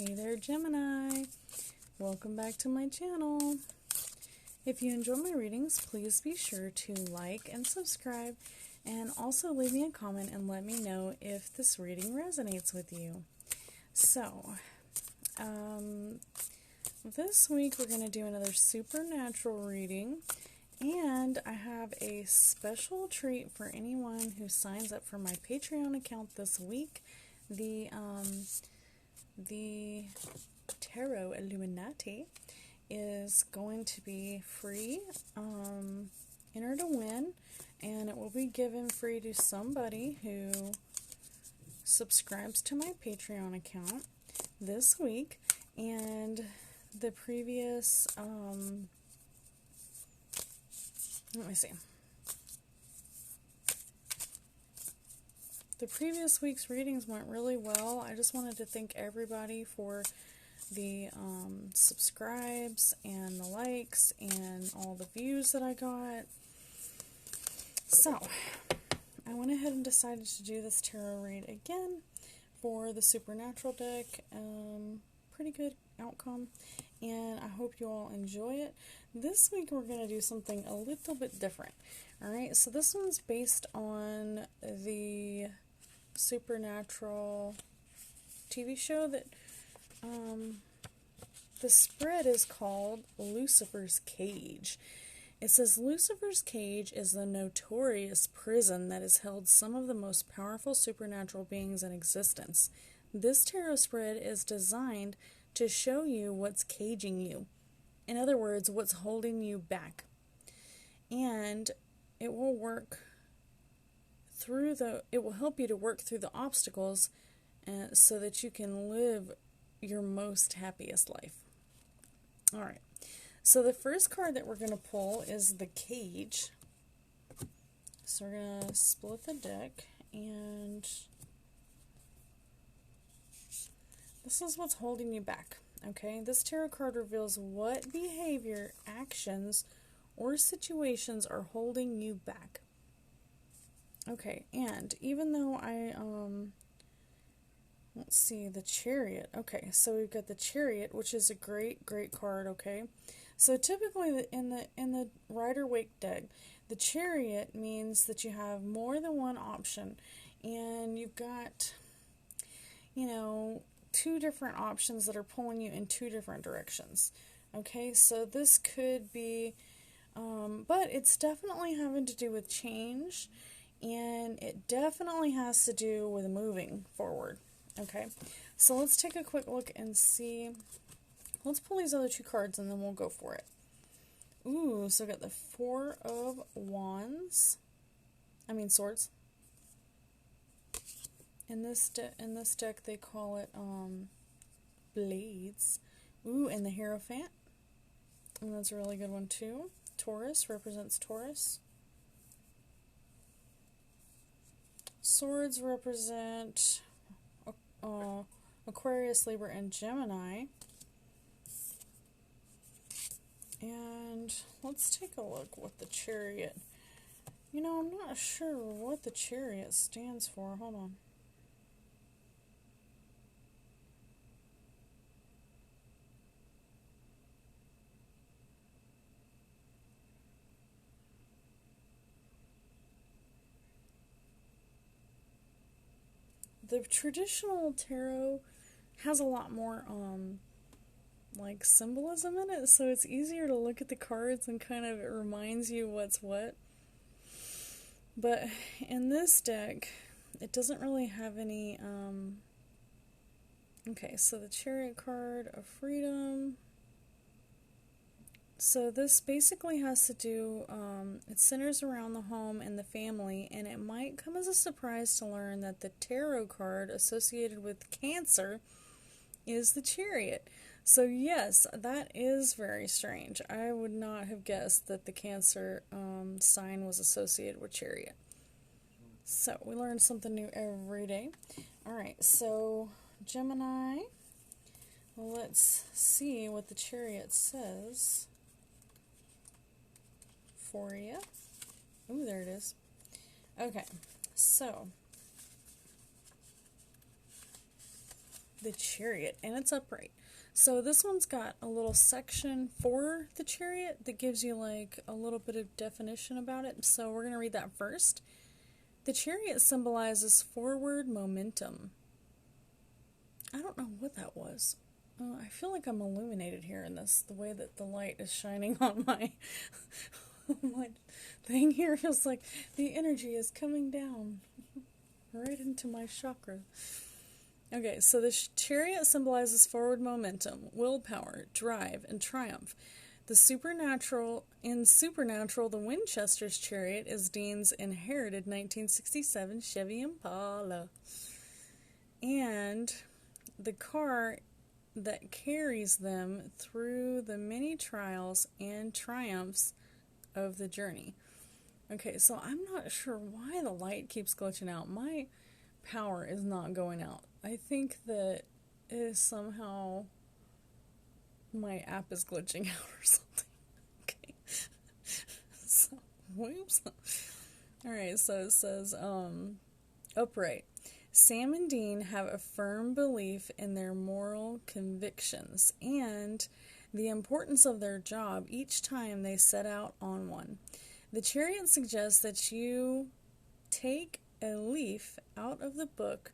Hey there, Gemini. Welcome back to my channel. If you enjoy my readings, please be sure to like and subscribe, and also leave me a comment and let me know if this reading resonates with you. So, this week we're going to do another supernatural reading, and I have a special treat for anyone who signs up for my Patreon account this week. The Tarot Illuminati is going to be free, enter to win, and it will be given free to somebody who subscribes to my Patreon account this week. And the previous, let me see. The previous week's readings went really well. I just wanted to thank everybody for the subscribes and the likes and all the views that I got. So, I went ahead and decided to do this tarot read again for the Supernatural deck. Pretty good outcome, and I hope you all enjoy it. This week we're going to do something a little bit different. Alright, so this one's based on the Supernatural TV show that the spread is called Lucifer's Cage. It says Lucifer's Cage is the notorious prison that has held some of the most powerful supernatural beings in existence. This tarot spread is designed to show you what's caging you. In other words, what's holding you back. And it will help you to work through the obstacles so that you can live your most happiest life. Alright, so the first card that we're going to pull is the Cage. So we're going to split the deck, and this is what's holding you back. Okay, this tarot card reveals what behavior, actions, or situations are holding you back. Okay, and even though let's see, the Chariot. Okay, so we've got the Chariot, which is a great card, okay? So typically in the Rider-Waite deck, the Chariot means that you have more than one option, and you've got, two different options that are pulling you in two different directions. Okay, so this could be, but it's definitely having to do with change, and it definitely has to do with moving forward. Okay, so let's take a quick look and see. Let's pull these other two cards and then we'll go for it. Ooh, so we got the Four of Swords. In this deck they call it Blades. Ooh, and the Hierophant. And that's a really good one too. Taurus represents Taurus. Swords represent Aquarius, Libra, and Gemini. And let's take a look with the Chariot. I'm not sure what the Chariot stands for. Hold on. The traditional tarot has a lot more, symbolism in it, so it's easier to look at the cards and kind of, it reminds you what's what. But in this deck, it doesn't really have any, okay, so the Chariot card of Freedom. So this basically has to do, it centers around the home and the family, and it might come as a surprise to learn that the tarot card associated with Cancer is the Chariot. So yes, that is very strange. I would not have guessed that the Cancer sign was associated with Chariot. So we learn something new every day. Alright, so Gemini, let's see what the Chariot says for you. Ooh, there it is. Okay, so the Chariot, and it's upright. So this one's got a little section for the Chariot that gives you like a little bit of definition about it. So we're going to read that first. The Chariot symbolizes forward momentum. I don't know what that was. I feel like I'm illuminated here in this, the way that the light is shining on my, my thing here. Feels like the energy is coming down right into my chakra. Okay, so the Chariot symbolizes forward momentum, willpower, drive, and triumph. In Supernatural, the Winchester's Chariot is Dean's inherited 1967 Chevy Impala. And the car that carries them through the many trials and triumphs of the journey. Okay, so I'm not sure why the light keeps glitching out. My power is not going out. I think that it is somehow my app is glitching out or something. Okay. So, whoops. Alright, so it says, upright. Sam and Dean have a firm belief in their moral convictions and the importance of their job each time they set out on one. The Chariot suggests that you take a leaf out of the book,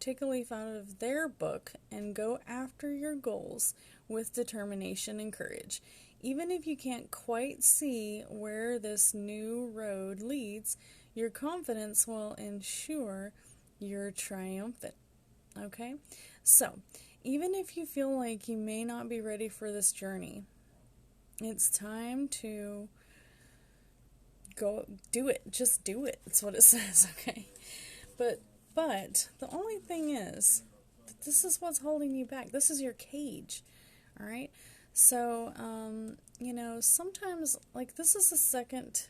take a leaf out of their book, and go after your goals with determination and courage. Even if you can't quite see where this new road leads, your confidence will ensure you're triumphant. Okay? So, even if you feel like you may not be ready for this journey, it's time to go do it. Just do it. That's what it says, okay? But the only thing is that this is what's holding you back. This is your cage, all right? So, sometimes, like, this is the second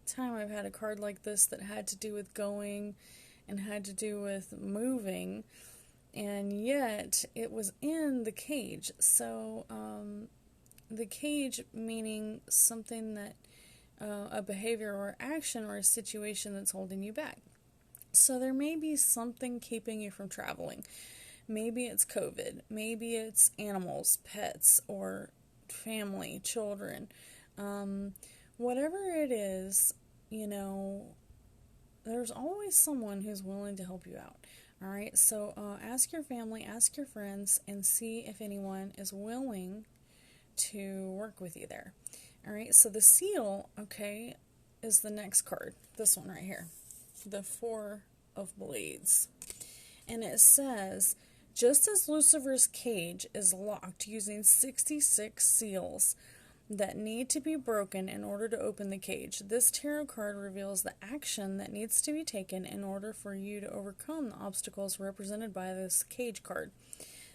time I've had a card like this that had to do with going and had to do with moving, and yet it was in the cage. So, the cage meaning something that, a behavior or action or a situation that's holding you back. So there may be something keeping you from traveling. Maybe it's COVID. Maybe it's animals, pets, or family, children. Whatever it is, there's always someone who's willing to help you out. All right, so ask your family, ask your friends, and see if anyone is willing to work with you there. All right, so the seal, okay, is the next card. This one right here. The Four of Blades. And it says, just as Lucifer's cage is locked using 66 seals that need to be broken in order to open the cage, this tarot card reveals the action that needs to be taken in order for you to overcome the obstacles represented by this cage card.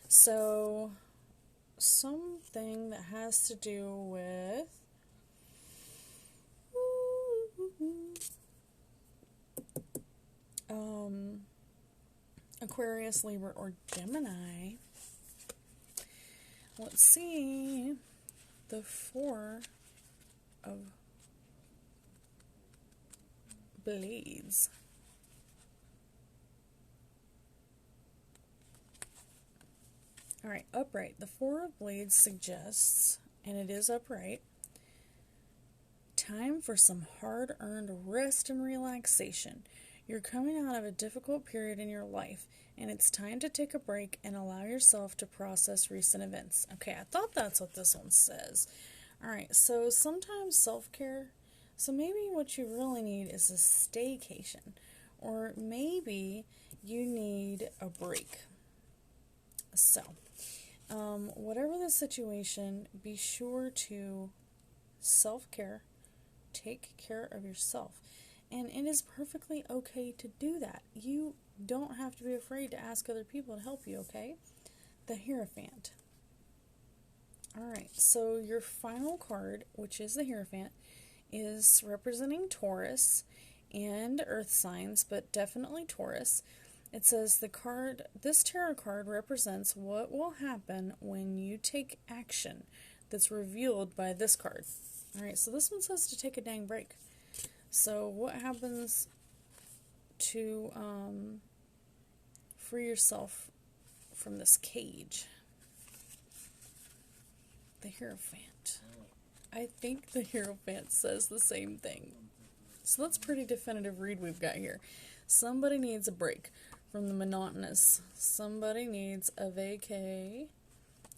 So, something that has to do with Aquarius, Libra, or Gemini. Let's see. The Four of Blades. Alright, upright. The Four of Blades suggests, and it is upright, time for some hard-earned rest and relaxation. You're coming out of a difficult period in your life, and it's time to take a break and allow yourself to process recent events. Okay, I thought that's what this one says. Alright, so sometimes self-care, so maybe what you really need is a staycation, or maybe you need a break. So, whatever the situation, be sure to self-care, take care of yourself. And it is perfectly okay to do that. You don't have to be afraid to ask other people to help you, okay? The Hierophant. Alright, so your final card, which is the Hierophant, is representing Taurus and Earth signs, but definitely Taurus. It says this tarot card represents what will happen when you take action that's revealed by this card. Alright, so this one says to take a dang break. So what happens free yourself from this cage. The Hierophant. I think the Hierophant says the same thing. So that's a pretty definitive read we've got here. Somebody needs a break from the monotonous. Somebody needs a vacay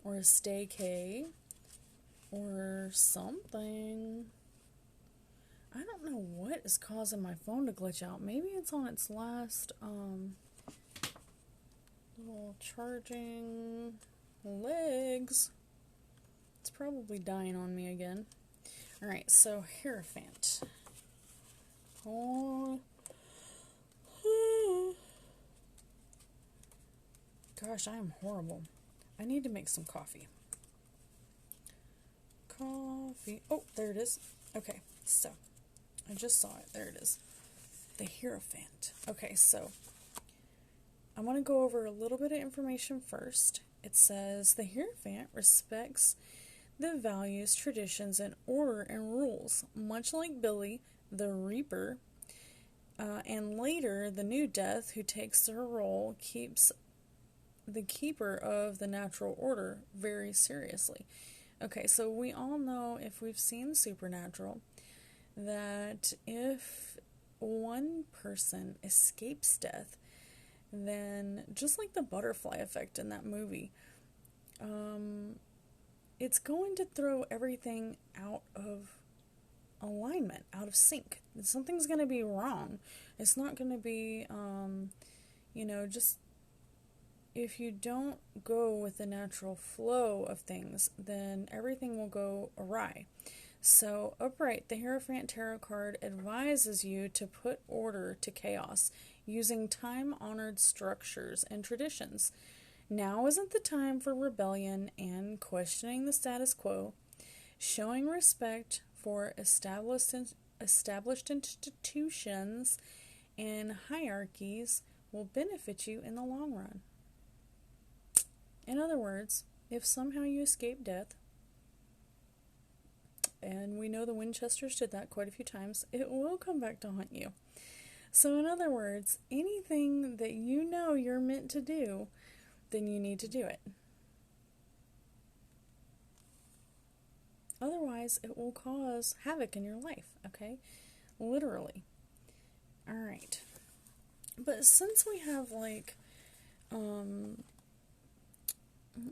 or a staycay or something. I don't know what is causing my phone to glitch out. Maybe it's on its last little charging legs. It's probably dying on me again. Alright, so Hierophant. Oh. Gosh, I am horrible. I need to make some coffee. Coffee. Oh, there it is. Okay, so I just saw it. There it is. The Hierophant. Okay, so I want to go over a little bit of information first. It says the Hierophant respects the values, traditions, and order and rules, much like Billy, the Reaper, and later the New Death, who takes her role, keeps the keeper of the natural order very seriously. Okay, so we all know, if we've seen Supernatural, that if one person escapes death, then just like the butterfly effect in that movie, it's going to throw everything out of alignment, out of sync. Something's going to be wrong. It's not going to be, just if you don't go with the natural flow of things, then everything will go awry. So, Upright, the Hierophant Tarot card advises you to put order to chaos using time-honored structures and traditions. Now isn't the time for rebellion and questioning the status quo. Showing respect for established institutions and hierarchies will benefit you in the long run. In other words, if somehow you escape death, and we know the Winchesters did that quite a few times, it will come back to haunt you. So in other words, anything that you know you're meant to do, then you need to do it. Otherwise, it will cause havoc in your life, okay? Literally. Alright. But since we have, let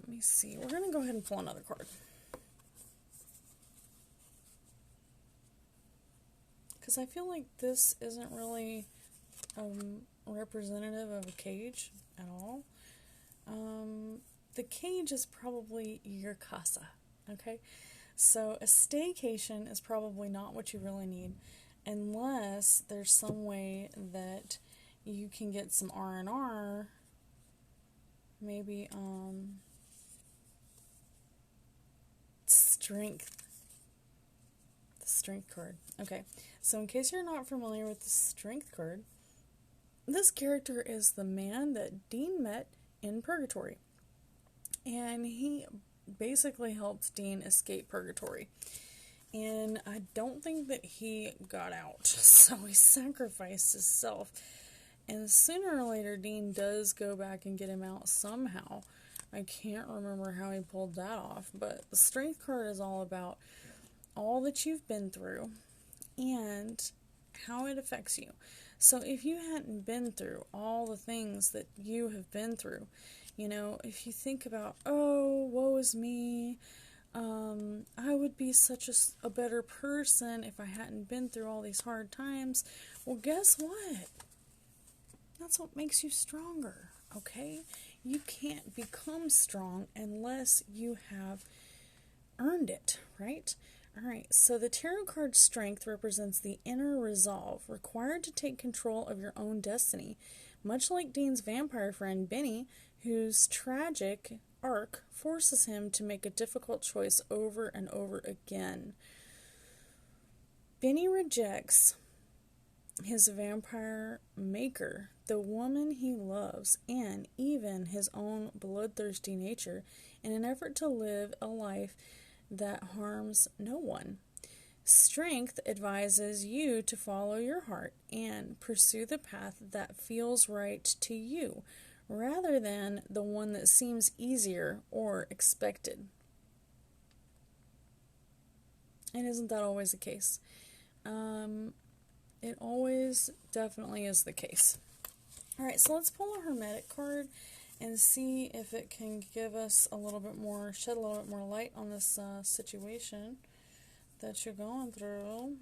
me see. We're going to go ahead and pull another card. Because I feel like this isn't really representative of a cage at all. The cage is probably your casa, okay? So a staycation is probably not what you really need, unless there's some way that you can get some R&R, maybe strength. The strength card. Okay, so in case you're not familiar with the strength card, this character is the man that Dean met in Purgatory. And he basically helped Dean escape Purgatory. And I don't think that he got out, so he sacrificed himself. And sooner or later, Dean does go back and get him out somehow. I can't remember how he pulled that off, but the strength card is all about all that you've been through and how it affects you. So if you hadn't been through all the things that you have been through, if you think about, oh, woe is me, I would be such a better person if I hadn't been through all these hard times. Well, guess what? That's what makes you stronger, okay? You can't become strong unless you have earned it, right? Alright, so the tarot card Strength represents the inner resolve required to take control of your own destiny, much like Dean's vampire friend Benny, whose tragic arc forces him to make a difficult choice over and over again. Benny rejects his vampire maker, the woman he loves, and even his own bloodthirsty nature in an effort to live a life that harms no one. Strength advises you to follow your heart and pursue the path that feels right to you, rather than the one that seems easier or expected. And isn't that always the case? It always definitely is the case. Alright, so let's pull a Hermetic card and see if it can give us a little bit more, shed a little bit more light on this situation that you're going through.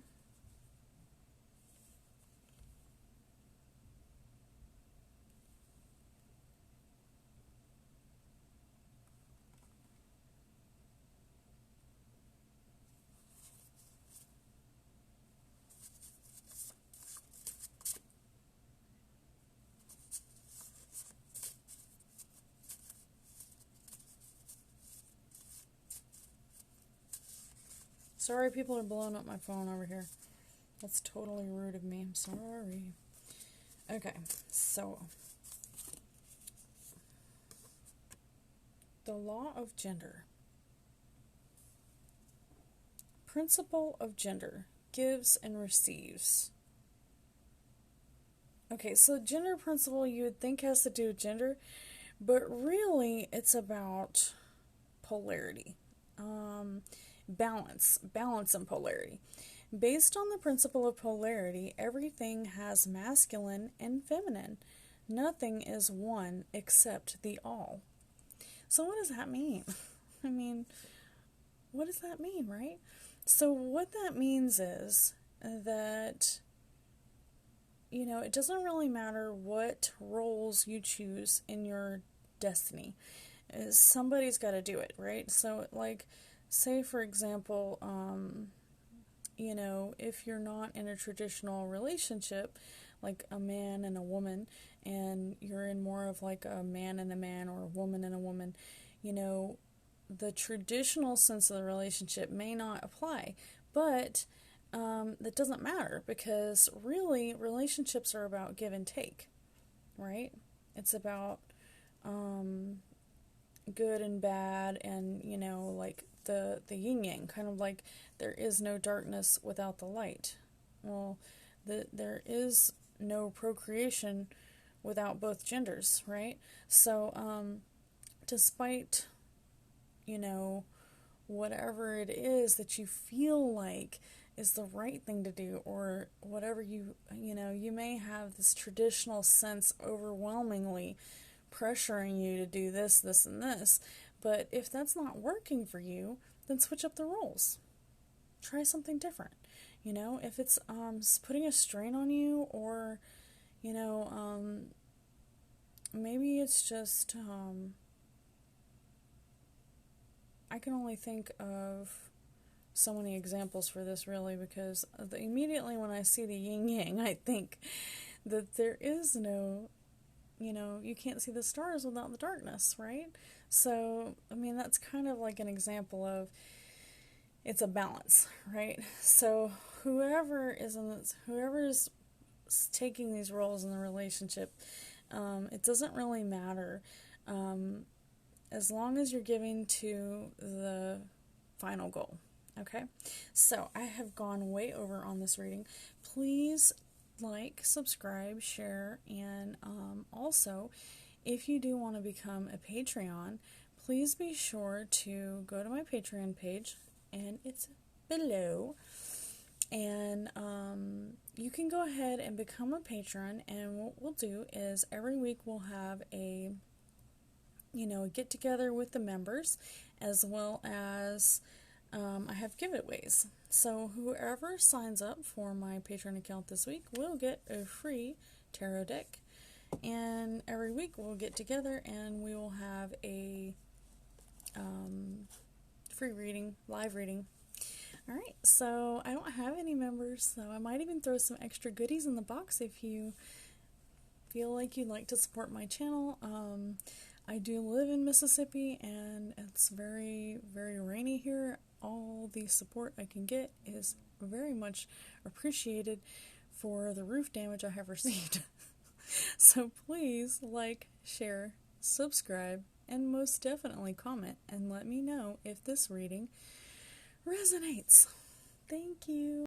Sorry, people are blowing up my phone over here. That's totally rude of me. I'm sorry. Okay, so the law of gender. Principle of gender. Gives and receives. Okay, so gender principle you would think has to do with gender, but really it's about polarity. Balance and polarity. Based on the principle of polarity, everything has masculine and feminine. Nothing is one except the all. So what does that mean? I mean, what does that mean, right? So what that means is that, you know, it doesn't really matter what roles you choose in your destiny. Somebody's got to do it, right? So, like, say, for example, you know, if you're not in a traditional relationship, like a man and a woman, and you're in more of like a man and a man or a woman and a woman, you know, the traditional sense of the relationship may not apply, but that doesn't matter because really relationships are about give and take, right? It's about good and bad and, you know, like the yin yang, kind of like there is no darkness without the light. Well, there is no procreation without both genders, right? So, despite, you know, whatever it is that you feel like is the right thing to do, or whatever you know, you may have this traditional sense overwhelmingly pressuring you to do this, this, and this, but if that's not working for you, then switch up the roles. Try something different. You know, if it's putting a strain on you, or, you know, maybe it's just, I can only think of so many examples for this, really, because immediately when I see the yin-yang, I think that there is no, you know, you can't see the stars without the darkness, right? So, I mean, that's kind of like an example of it's a balance, right? So whoever is taking these roles in the relationship, it doesn't really matter, as long as you're giving to the final goal. Okay, so I have gone way over on this reading. Please like, subscribe, share, and also, if you do want to become a Patreon, please be sure to go to my Patreon page, and it's below, and you can go ahead and become a patron, and what we'll do is every week we'll have a, you know, get together with the members, as well as I have giveaways. So whoever signs up for my Patreon account this week will get a free tarot deck, and every week we'll get together and we will have a free reading, live reading. Alright, so I don't have any members, so I might even throw some extra goodies in the box if you feel like you'd like to support my channel. I do live in Mississippi, and it's very, very rainy here. All the support I can get is very much appreciated for the roof damage I have received. So please like, share, subscribe, and most definitely comment and let me know if this reading resonates. Thank you.